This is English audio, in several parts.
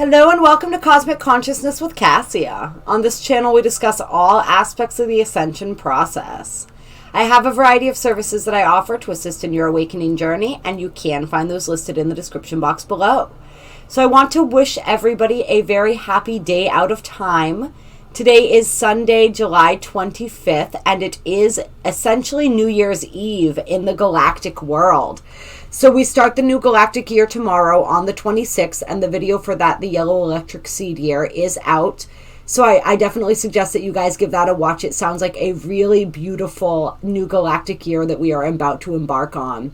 Hello and welcome to Cosmic Consciousness with Kassia. On this channel we discuss all aspects of the ascension process. I have a variety of services that I offer to assist in your awakening journey, and you can find those listed in the description box below. So I want to wish everybody a very happy day out of time. Today is Sunday, July 25th, and it is essentially New Year's Eve in the galactic world. So we start the new galactic year tomorrow on the 26th, and the video for that, the yellow electric seed year, is out. So I definitely suggest that you guys give that a watch. It sounds like a really beautiful new galactic year that we are about to embark on.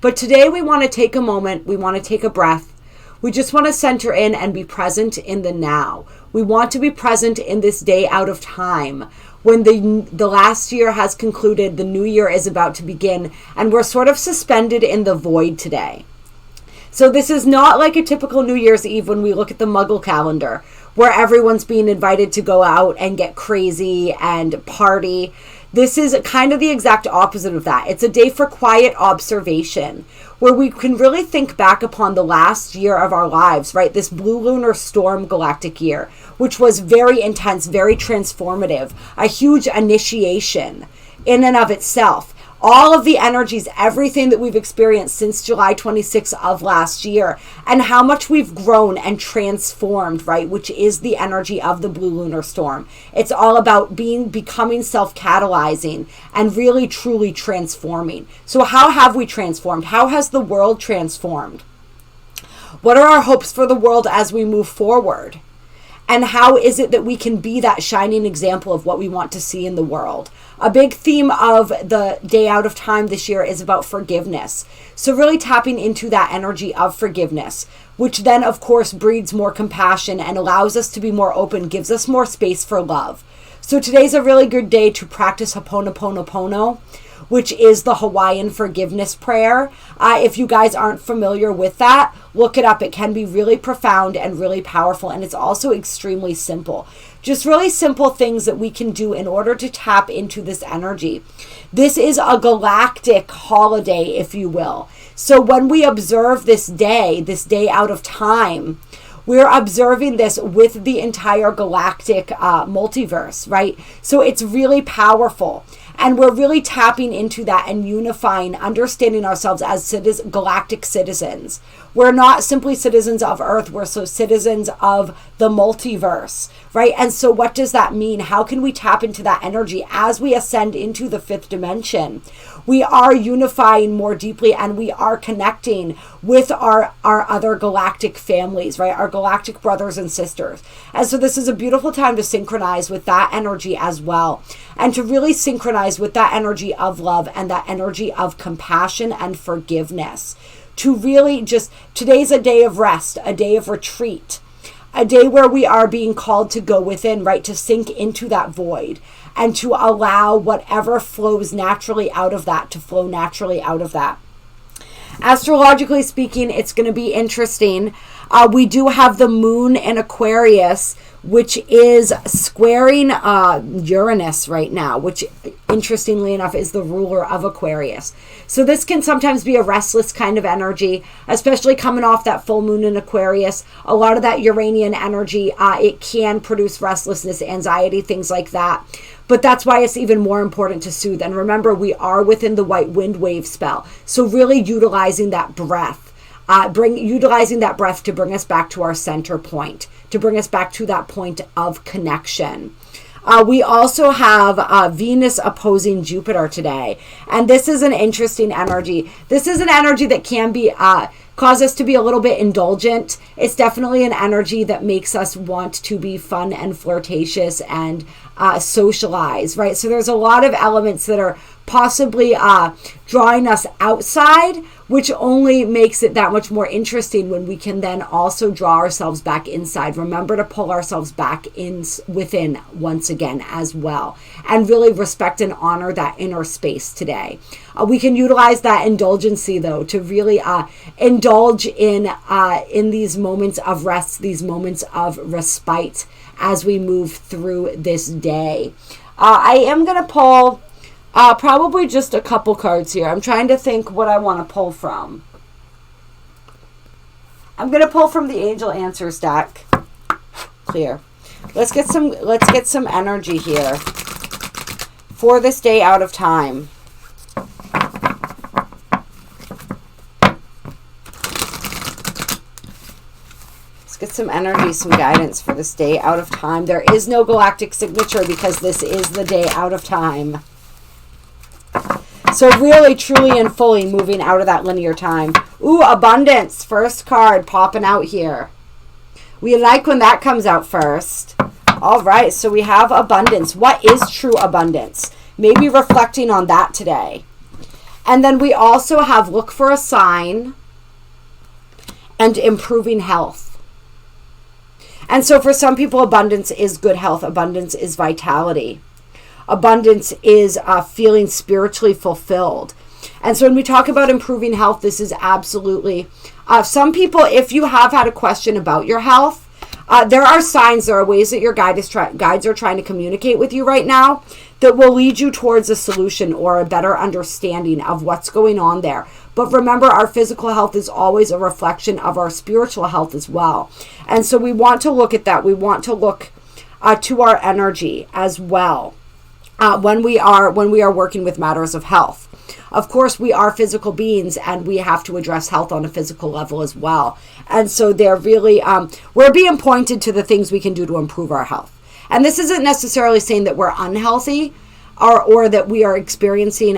But today we want to take a moment, we want to take a breath. We just want to center in and be present in the now. We want to be present in this day out of time. When the last year has concluded, the new year is about to begin, and we're sort of suspended in the void today. So this is not like a typical New Year's Eve when we look at the Muggle calendar, where everyone's being invited to go out and get crazy and party. This is kind of the exact opposite of that. It's a day for quiet observation, where we can really think back upon the last year of our lives, right? This blue lunar storm galactic year, which was very intense, very transformative, a huge initiation in and of itself. All of the energies, everything that we've experienced since July 26th of last year, and how much we've grown and transformed, right? Which is the energy of the blue lunar storm. It's all about becoming self-catalyzing and really truly transforming. So how have we transformed? How has the world transformed? What are our hopes for the world as we move forward? And how is it that we can be that shining example of what we want to see in the world? A big theme of the day out of time this year is about forgiveness. So really tapping into that energy of forgiveness, which then of course breeds more compassion and allows us to be more open, gives us more space for love. So today's a really good day to practice Ho'oponopono, which is the Hawaiian forgiveness prayer. If you guys aren't familiar with that, look it up. It can be really profound and really powerful, and it's also extremely simple. Just really simple things that we can do in order to tap into this energy. This is a galactic holiday, if you will. So when we observe this day out of time, we're observing this with the entire galactic multiverse, right? So it's really powerful. And we're really tapping into that and unifying, understanding ourselves as galactic citizens. We're not simply citizens of Earth, we're so citizens of the multiverse, right? And so what does that mean? How can we tap into that energy as we ascend into the fifth dimension? We are unifying more deeply, and we are connecting with our other galactic families, right? Our galactic brothers and sisters. And so this is a beautiful time to synchronize with that energy as well, and to really synchronize with that energy of love and that energy of compassion and forgiveness. To really today's a day of rest, a day of retreat, a day where we are being called to go within, right? To sink into that void and to allow whatever flows naturally out of that to flow naturally out of that. Astrologically speaking, it's going to be interesting. We do have the moon in Aquarius, which is squaring Uranus right now, which interestingly enough is the ruler of Aquarius. So this can sometimes be a restless kind of energy, especially coming off that full moon in Aquarius. A lot of that Uranian energy, it can produce restlessness, anxiety, things like that. But that's why it's even more important to soothe. And remember, we are within the white wind wave spell. So really utilizing that breath, utilizing that breath to bring us back to our center point, to bring us back to that point of connection. We also have Venus opposing Jupiter today. And this is an interesting energy. This is an energy that can be cause us to be a little bit indulgent. It's definitely an energy that makes us want to be fun and flirtatious and socialize, right? So there's a lot of elements that are possibly drawing us outside, which only makes it that much more interesting when we can then also draw ourselves back inside. Remember to pull ourselves back in within once again as well, and really respect and honor that inner space today. We can utilize that indulgency though to really indulge in these moments of rest, these moments of respite as we move through this day. I am going to pull probably just a couple cards here. I'm trying to think what I want to pull from. I'm going to pull from the Angel Answers deck. Clear. Let's get some energy here for this day out of time. Let's get some energy, some guidance for this day out of time. There is no galactic signature because this is the day out of time. So really, truly, and fully moving out of that linear time. Ooh, abundance. First card popping out here. We like when that comes out first. All right, so we have abundance. What is true abundance? Maybe reflecting on that today. And then we also have look for a sign and improving health. And so for some people, abundance is good health. Abundance is vitality. Abundance is feeling spiritually fulfilled. And so when we talk about improving health, this is absolutely... some people, if you have had a question about your health, there are signs, there are ways that your guides are trying to communicate with you right now that will lead you towards a solution or a better understanding of what's going on there. But remember, our physical health is always a reflection of our spiritual health as well. And so we want to look at that. We want to look to our energy as well when we are working with matters of health. Of course, we are physical beings and we have to address health on a physical level as well. And so they're really, we're being pointed to the things we can do to improve our health. And this isn't necessarily saying that we're unhealthy or that we are experiencing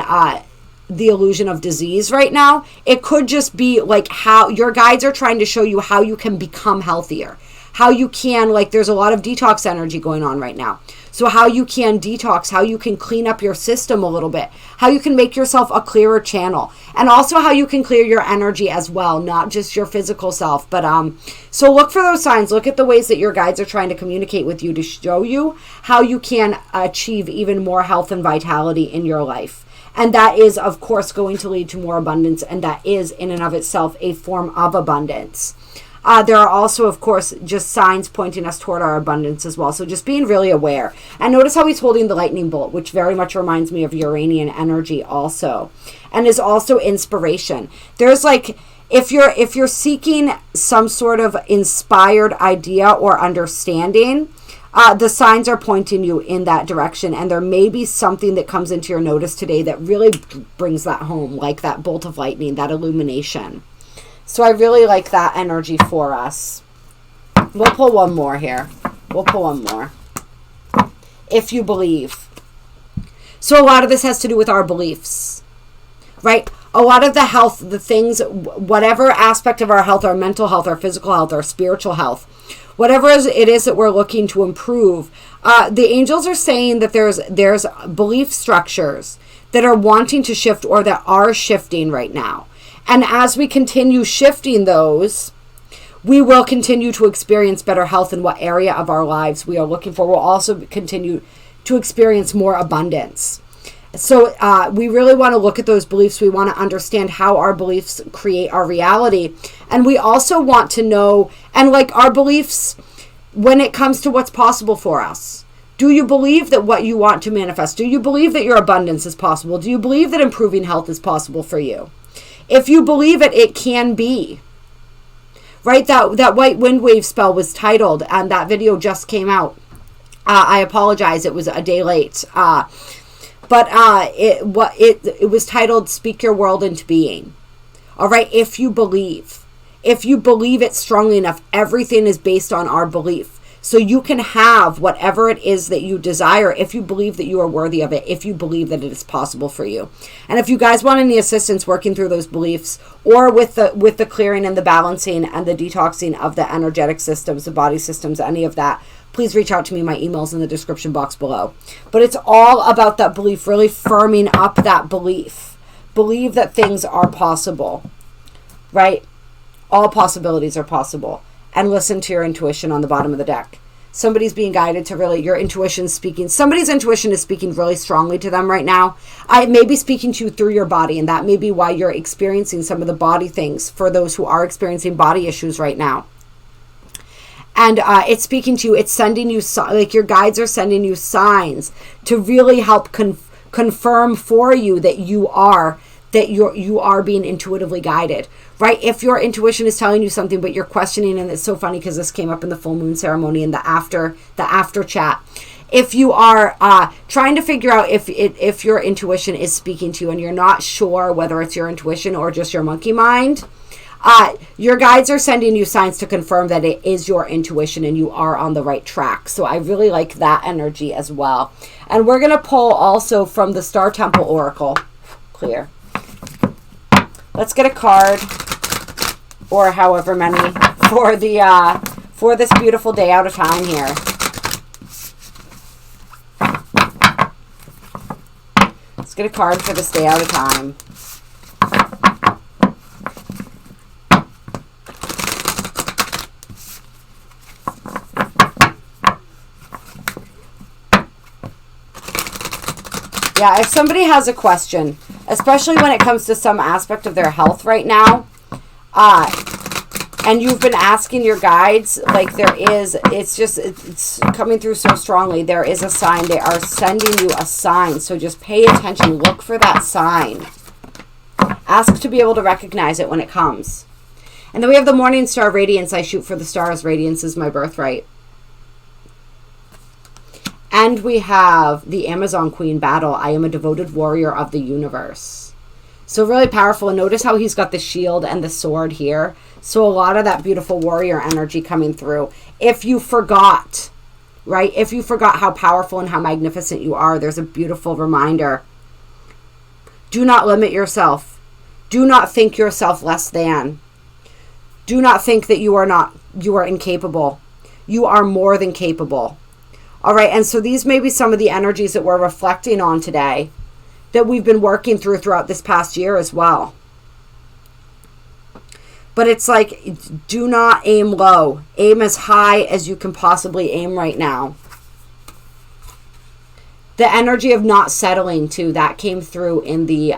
the illusion of disease right now. It could just be like how your guides are trying to show you how you can become healthier. How you can, like there's a lot of detox energy going on right now. So how you can detox, how you can clean up your system a little bit, how you can make yourself a clearer channel, and also how you can clear your energy as well, not just your physical self. But so look for those signs. Look at the ways that your guides are trying to communicate with you to show you how you can achieve even more health and vitality in your life. And that is, of course, going to lead to more abundance, and that is in and of itself a form of abundance. There are also, of course, just signs pointing us toward our abundance as well. So just being really aware. And notice how he's holding the lightning bolt, which very much reminds me of Uranian energy also. And is also inspiration. There's like, if you're seeking some sort of inspired idea or understanding, the signs are pointing you in that direction. And there may be something that comes into your notice today that really brings that home, like that bolt of lightning, that illumination. So I really like that energy for us. We'll pull one more here. We'll pull one more. If you believe. So a lot of this has to do with our beliefs, right? A lot of the health, the things, whatever aspect of our health, our mental health, our physical health, our spiritual health, whatever it is that we're looking to improve, the angels are saying that there's belief structures that are wanting to shift or that are shifting right now. And as we continue shifting those, we will continue to experience better health in what area of our lives we are looking for. We'll also continue to experience more abundance. So we really want to look at those beliefs. We want to understand how our beliefs create our reality. And we also want to know, and like our beliefs, when it comes to what's possible for us. Do you believe that what you want to manifest? Do you believe that your abundance is possible? Do you believe that improving health is possible for you? If you believe it, it can be. Right? That white wind wave spell was titled, and that video just came out. I apologize, it was a day late. But it was titled Speak Your World into Being. All right? If you believe it strongly enough, everything is based on our belief. So you can have whatever it is that you desire if you believe that you are worthy of it, if you believe that it is possible for you. And if you guys want any assistance working through those beliefs or with the clearing and the balancing and the detoxing of the energetic systems, the body systems, any of that, please reach out to me. My email's in the description box below. But it's all about that belief, really firming up that belief. Believe that things are possible, right? All possibilities are possible. And listen to your intuition on the bottom of the deck. Somebody's being guided to really, your intuition's speaking. Somebody's intuition is speaking really strongly to them right now. I may be speaking to you through your body, and that may be why you're experiencing some of the body things for those who are experiencing body issues right now. And it's speaking to you. It's sending you, like your guides are sending you signs to really help confirm for you that you are that you are being intuitively guided, right? If your intuition is telling you something, but you're questioning, and it's so funny because this came up in the full moon ceremony in the after chat. If you are trying to figure out if your intuition is speaking to you and you're not sure whether it's your intuition or just your monkey mind, your guides are sending you signs to confirm that it is your intuition and you are on the right track. So I really like that energy as well. And we're going to pull also from the Star Temple Oracle. Clear. Let's get a card, or however many, for the for this beautiful day out of time here. Let's get a card for this day out of time. Yeah, if somebody has a question, especially when it comes to some aspect of their health right now, and you've been asking your guides, like it's coming through so strongly. There is a sign. They are sending you a sign. So just pay attention. Look for that sign. Ask to be able to recognize it when it comes. And then we have the Morning Star Radiance. I shoot for the stars. Radiance is my birthright. And we have the Amazon Queen battle. I am a devoted warrior of the universe. So really powerful. And notice how he's got the shield and the sword here. So a lot of that beautiful warrior energy coming through. If you forgot, right? If you forgot how powerful and how magnificent you are, there's a beautiful reminder. Do not limit yourself. Do not think yourself less than. Do not think that you are incapable. You are more than capable. All right, and so these may be some of the energies that we're reflecting on today that we've been working throughout this past year as well. But it's like, do not aim low. Aim as high as you can possibly aim right now. The energy of not settling, too, that came through in the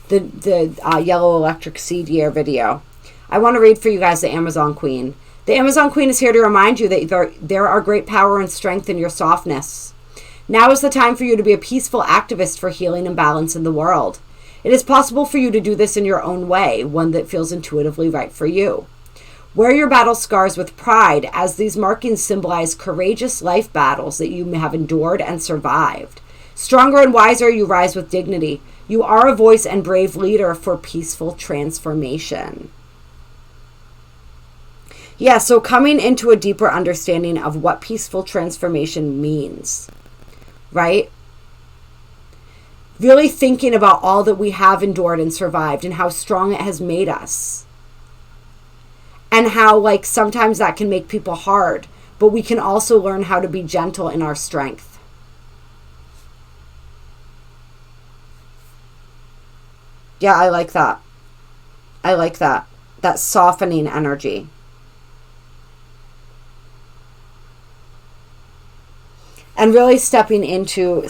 Yellow Electric Seed Year video. I want to read for you guys the Amazon Queen. The Amazon Queen is here to remind you that there are great power and strength in your softness. Now is the time for you to be a peaceful activist for healing and balance in the world. It is possible for you to do this in your own way, one that feels intuitively right for you. Wear your battle scars with pride, as these markings symbolize courageous life battles that you may have endured and survived. Stronger and wiser, you rise with dignity. You are a voice and brave leader for peaceful transformation. Yeah, so coming into a deeper understanding of what peaceful transformation means, right? Really thinking about all that we have endured and survived and how strong it has made us. And how, like, sometimes that can make people hard, but we can also learn how to be gentle in our strength. Yeah, I like that. I like that. That softening energy. And really stepping into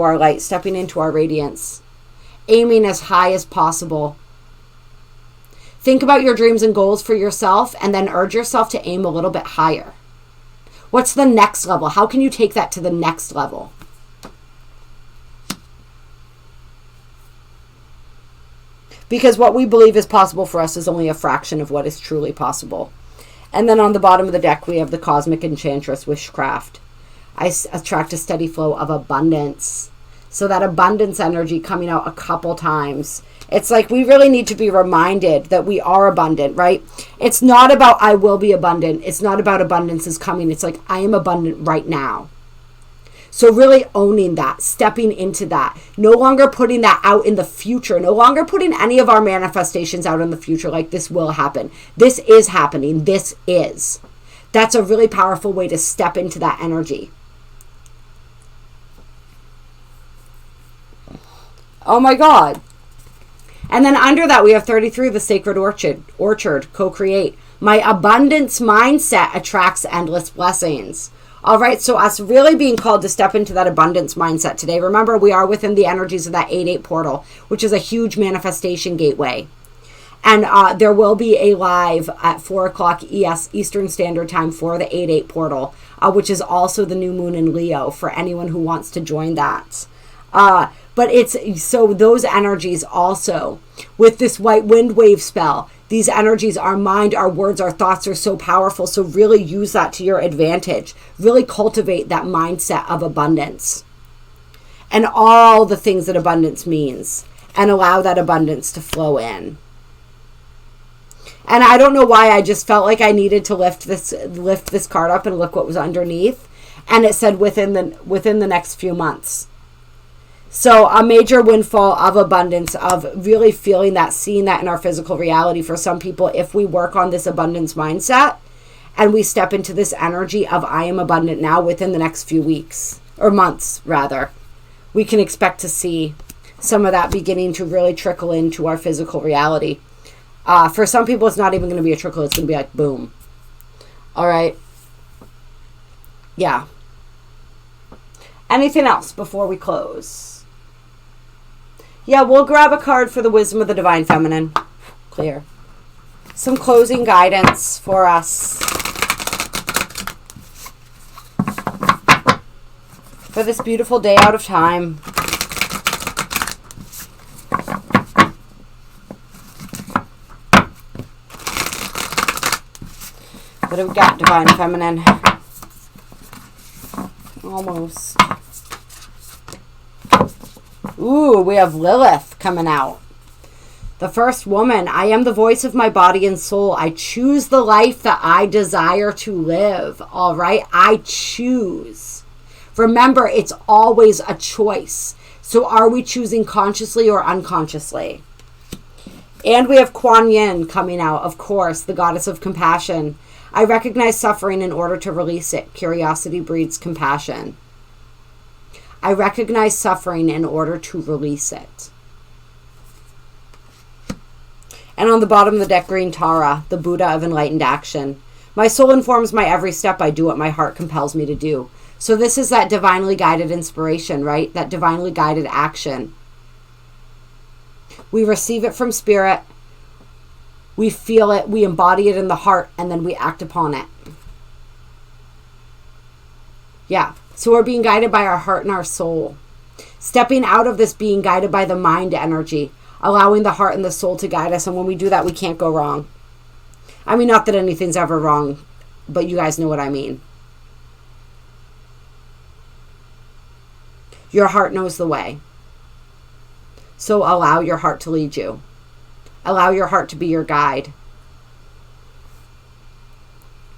our light, stepping into our radiance, aiming as high as possible. Think about your dreams and goals for yourself, and then urge yourself to aim a little bit higher. What's the next level? How can you take that to the next level? Because what we believe is possible for us is only a fraction of what is truly possible. And then on the bottom of the deck, we have the Cosmic Enchantress Wishcraft. I attract a steady flow of abundance. So that abundance energy coming out a couple times. It's like we really need to be reminded that we are abundant, right? It's not about I will be abundant. It's not about abundance is coming. It's like I am abundant right now. So really owning that, stepping into that, no longer putting that out in the future, no longer putting any of our manifestations out in the future like this will happen. This is happening. This is. That's a really powerful way to step into that energy. Oh my God. And then under that, we have 33, the Sacred Orchard, co-create. My abundance mindset attracts endless blessings. All right, so us really being called to step into that abundance mindset today. Remember, we are within the energies of that 8-8 portal, which is a huge manifestation gateway. And there will be a live at 4 o'clock Eastern Standard Time for the 8-8 portal, which is also the new moon in Leo for anyone who wants to join that. But it's, so those energies also, with this white wind wave spell, these energies, our mind, our words, our thoughts are so powerful. So really use that to your advantage. Really cultivate that mindset of abundance and all the things that abundance means, and allow that abundance to flow in. And I don't know why, I just felt like I needed to lift this card up and look what was underneath. And it said within the next few months. So a major windfall of abundance, of really feeling that, seeing that in our physical reality for some people, if we work on this abundance mindset and we step into this energy of I am abundant now within the next few weeks, or months rather, we can expect to see some of that beginning to really trickle into our physical reality. For some people, it's not even going to be a trickle. It's going to be like, boom. All right. Yeah. Anything else before we close? Yeah, we'll grab a card for the wisdom of the divine feminine. Clear. Some closing guidance for us. For this beautiful day out of time. What do we got, divine feminine? Almost. Ooh, we have Lilith coming out. The first woman. I am the voice of my body and soul. I choose the life that I desire to live. All right? I choose. Remember, it's always a choice. So are we choosing consciously or unconsciously? And we have Kuan Yin coming out, of course, the goddess of compassion. I recognize suffering in order to release it. Curiosity breeds compassion. I recognize suffering in order to release it. And on the bottom of the deck, green Tara, the Buddha of enlightened action. My soul informs my every step. I do what my heart compels me to do. So this is that divinely guided inspiration, right? That divinely guided action. We receive it from spirit. We feel it, we embody it in the heart, and then we act upon it. Yeah, so we're being guided by our heart and our soul. Stepping out of this being guided by the mind energy, allowing the heart and the soul to guide us, and when we do that, we can't go wrong. I mean, not that anything's ever wrong, but you guys know what I mean. Your heart knows the way. So allow your heart to lead you. Allow your heart to be your guide.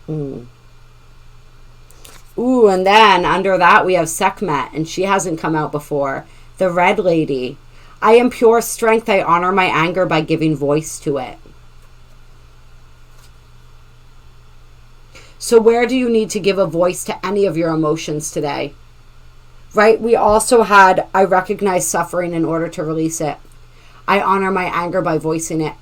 Ooh, and then under that we have Sekhmet, and she hasn't come out before. The Red Lady. I am pure strength. I honor my anger by giving voice to it. So where do you need to give a voice to any of your emotions today? Right? We also had, I recognize suffering in order to release it. I honor my anger by voicing it.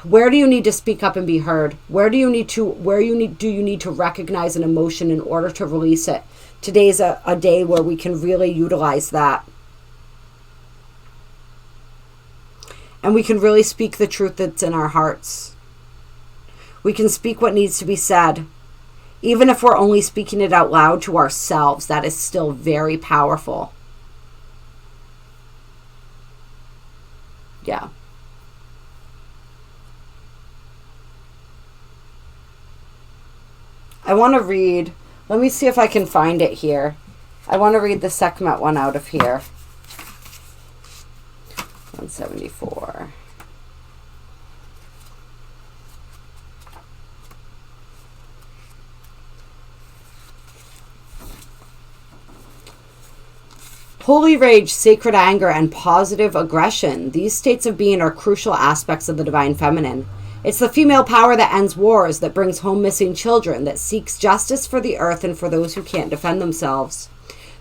Where do you need to speak up and be heard? Do you need to recognize an emotion in order to release it? Today's a day where we can really utilize that. And we can really speak the truth that's in our hearts. We can speak what needs to be said. Even if we're only speaking it out loud to ourselves, that is still very powerful. Yeah. I want to read, let me see if I can find it here. I want to read the Sekhmet one out of here. 174. Holy rage, sacred anger, and positive aggression. These states of being are crucial aspects of the divine feminine. It's the female power that ends wars, that brings home missing children, that seeks justice for the earth and for those who can't defend themselves.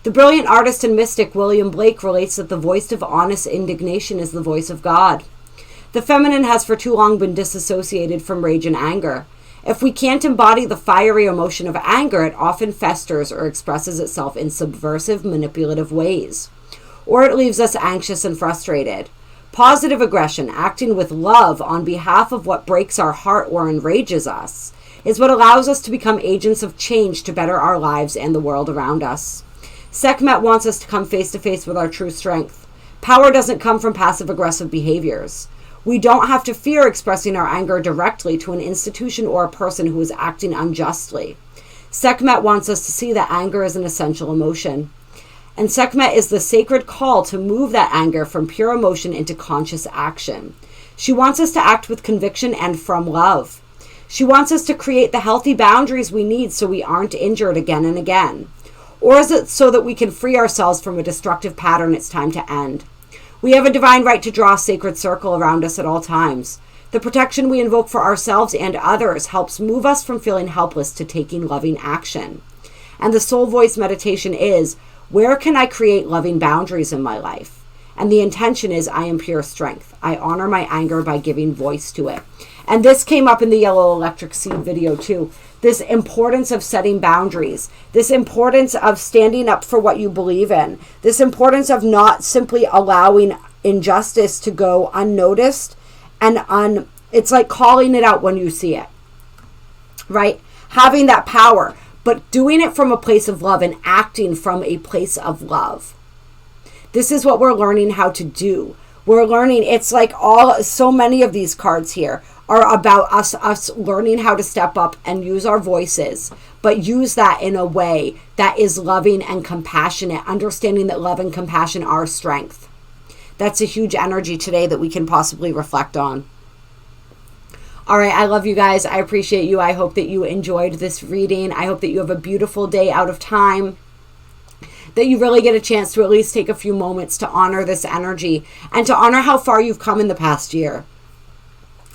The brilliant artist and mystic William Blake relates that the voice of honest indignation is the voice of God. The feminine has for too long been disassociated from rage and anger. If we can't embody the fiery emotion of anger, it often festers or expresses itself in subversive, manipulative ways. Or it leaves us anxious and frustrated. Positive aggression, acting with love on behalf of what breaks our heart or enrages us, is what allows us to become agents of change to better our lives and the world around us. Sekhmet wants us to come face to face with our true strength. Power doesn't come from passive-aggressive behaviors. We don't have to fear expressing our anger directly to an institution or a person who is acting unjustly. Sekhmet wants us to see that anger is an essential emotion. And Sekhmet is the sacred call to move that anger from pure emotion into conscious action. She wants us to act with conviction and from love. She wants us to create the healthy boundaries we need so we aren't injured again and again. Or is it so that we can free ourselves from a destructive pattern it's time to end? We have a divine right to draw a sacred circle around us at all times. The protection we invoke for ourselves and others helps move us from feeling helpless to taking loving action. And the soul voice meditation is, where can I create loving boundaries in my life? And the intention is, I am pure strength. I honor my anger by giving voice to it. And this came up in the Yellow Electric Seed video too. This importance of setting boundaries. This importance of standing up for what you believe in. This importance of not simply allowing injustice to go unnoticed and it's like calling it out when you see it. Right? Having that power, but doing it from a place of love and acting from a place of love. This is what we're learning how to do. We're learning, it's like so many of these cards here are about us learning how to step up and use our voices, but use that in a way that is loving and compassionate, understanding that love and compassion are strength. That's a huge energy today that we can possibly reflect on. All right, I love you guys. I appreciate you. I hope that you enjoyed this reading. I hope that you have a beautiful day out of time, that you really get a chance to at least take a few moments to honor this energy and to honor how far you've come in the past year.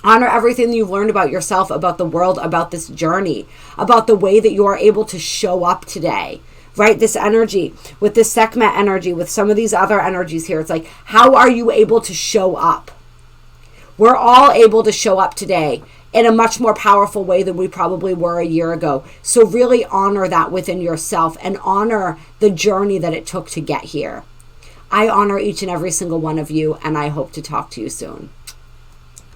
Honor everything you've learned about yourself, about the world, about this journey, about the way that you are able to show up today, right? This energy, with this Sekhmet energy, with some of these other energies here, it's like, how are you able to show up? We're all able to show up today in a much more powerful way than we probably were a year ago. So really honor that within yourself and honor the journey that it took to get here. I honor each and every single one of you, and I hope to talk to you soon.